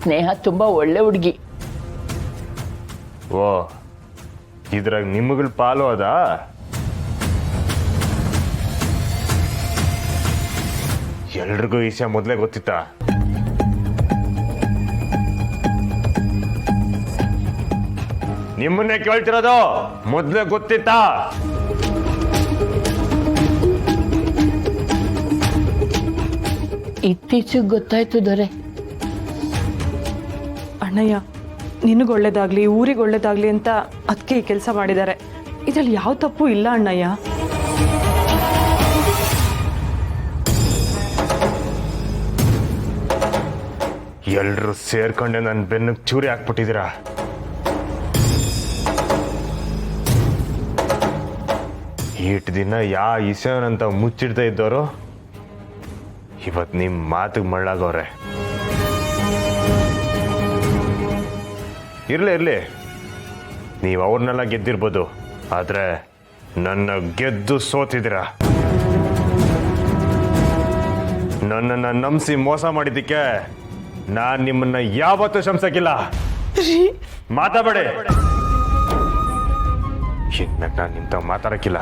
ಸ್ನೇಹ ತುಂಬಾ ಒಳ್ಳೆ ಹುಡುಗಿ. ಓ, ಇದ್ರಾಗ ನಿಮಗಳ ಪಾಲು ಅದಾ? ಎಲ್ರಿಗೂ ಈ ವಿಷಯ ಮೊದಲೇ ಗೊತ್ತಿತ್ತಾ? ನಿಮ್ಮನ್ನೇ ಕೇಳ್ತಿರೋದು, ಮೊದಲೇ ಗೊತ್ತಿತ್ತಾ? ಇತ್ತೀಚೆಗೆ ಗೊತ್ತಾಯ್ತು ದೊರೆ. ಅಣ್ಣಯ್ಯ, ನಿನಗೆ ಒಳ್ಳೇದಾಗ್ಲಿ, ಊರಿಗೆ ಒಳ್ಳೇದಾಗ್ಲಿ ಅಂತ ಅದಕ್ಕೆ ಈ ಕೆಲಸ ಮಾಡಿದ್ದಾರೆ. ಇದ್ರಲ್ಲಿ ಯಾವ ತಪ್ಪು ಇಲ್ಲ ಅಣ್ಣಯ್ಯ. ಎಲ್ರು ಸೇರ್ಕೊಂಡೆ ನನ್ನ ಬೆನ್ನಿಗೆ ಚೂರಿ ಹಾಕ್ಬಿಟ್ಟಿದ್ದೀರಾ. ಈಟ್ ದಿನ ಈಸವನಂತ ಮುಚ್ಚಿಡ್ತಾ ಇದ್ದವರು ಇವತ್ತು ನಿಮ್ಮ ಮಾತಿಗೆ ಮಳ್ಳಾಗವ್ರೆ. ಇರ್ಲಿ, ನೀವು ಅವ್ರನ್ನೆಲ್ಲ ಗೆದ್ದಿರ್ಬೋದು, ಆದ್ರೆ ನನ್ನ ಗೆದ್ದು ಸೋತಿದ್ದೀರಾ. ನನ್ನನ್ನು ನಂಬಿಸಿ ಮೋಸ ಮಾಡಿದ್ದಕ್ಕೆ ನಾನು ನಿಮ್ಮನ್ನ ಯಾವತ್ತೂ ಕ್ಷಮಿಸಕ್ಕಿಲ್ಲ. ಮಾತಾಡಬೇಡಿ. ನಾನು ನಿಮ್ತ ಮಾತಾಡಕ್ಕಿಲ್ಲ.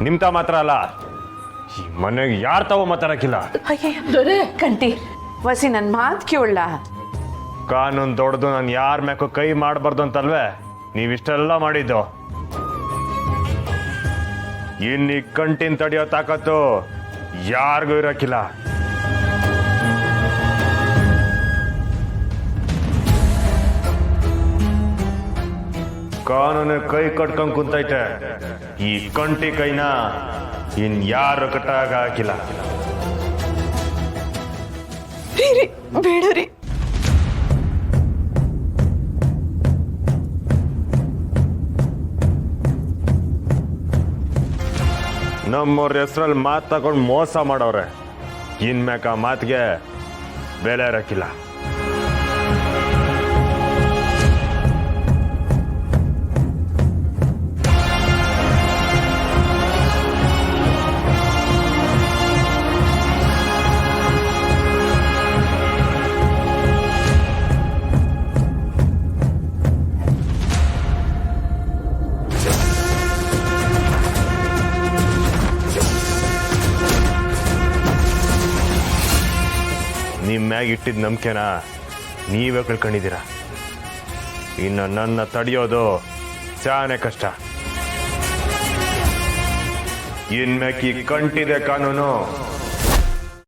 ನಿಮ್ತ ಮಾತ್ರ ಅಲ್ಲ, ಈ ಮನೆಗೆ ಯಾರು ತಾವು ಮಾತಾಡಕ್ಕಿಲ್ಲ. ದೊರೆ ಕಂಟಿ ವಸಿ ನನ್ನ ಮಾತು ಕೇಳ. ಕಾನೂನು ದೊಡ್ಡದು, ನಾನು ಯಾರ ಮ್ಯಾಕೋ ಕೈ ಮಾಡಬಾರ್ದು ಅಂತಲ್ವೇ ನೀವಿಷ್ಟೆಲ್ಲ ಮಾಡಿದ್ದು. ಇನ್ನೀ ಕಂಟಿನ ತಡೆಯೋ ತಾಕತ್ತು ಯಾರಿಗೂ ಇರಕ್ಕಿಲ್ಲ. ಕಾನೂನು ಕೈ ಕಟ್ಕೊಂಡ್ ಕುಂತೈತೆ. ಈ ಕಂಟಿ ಕೈನ ಯಾರು ಕಟ್ಟಾಗ ಹಾಕಿಲ್ಲ. ಬೇಡ ರೀ. ನಮ್ಮವ್ರ ಹೆಸರಲ್ಲಿ ಮಾತು ತಗೊಂಡು ಮೋಸ ಮಾಡವ್ರೆ. ಇನ್ಮ್ಯಾಕ ಆ ಮಾತಿಗೆ ಬೆಲೆ ಇರಕ್ಕಿಲ್ಲ. ನಿಮ್ಮ ಮ್ಯಾಗ ಇಟ್ಟಿದ್ದ ನಂಬಿಕೆನ ನೀವೇ ಕಳ್ಕೊಂಡಿದ್ದೀರ. ಇನ್ನು ನನ್ನ ತಡೆಯೋದು ಸಾನೆ ಕಷ್ಟ. ಇನ್ಮ್ಯಾಕಿ ಕಂಟಿದೆ ಕಾನೂನು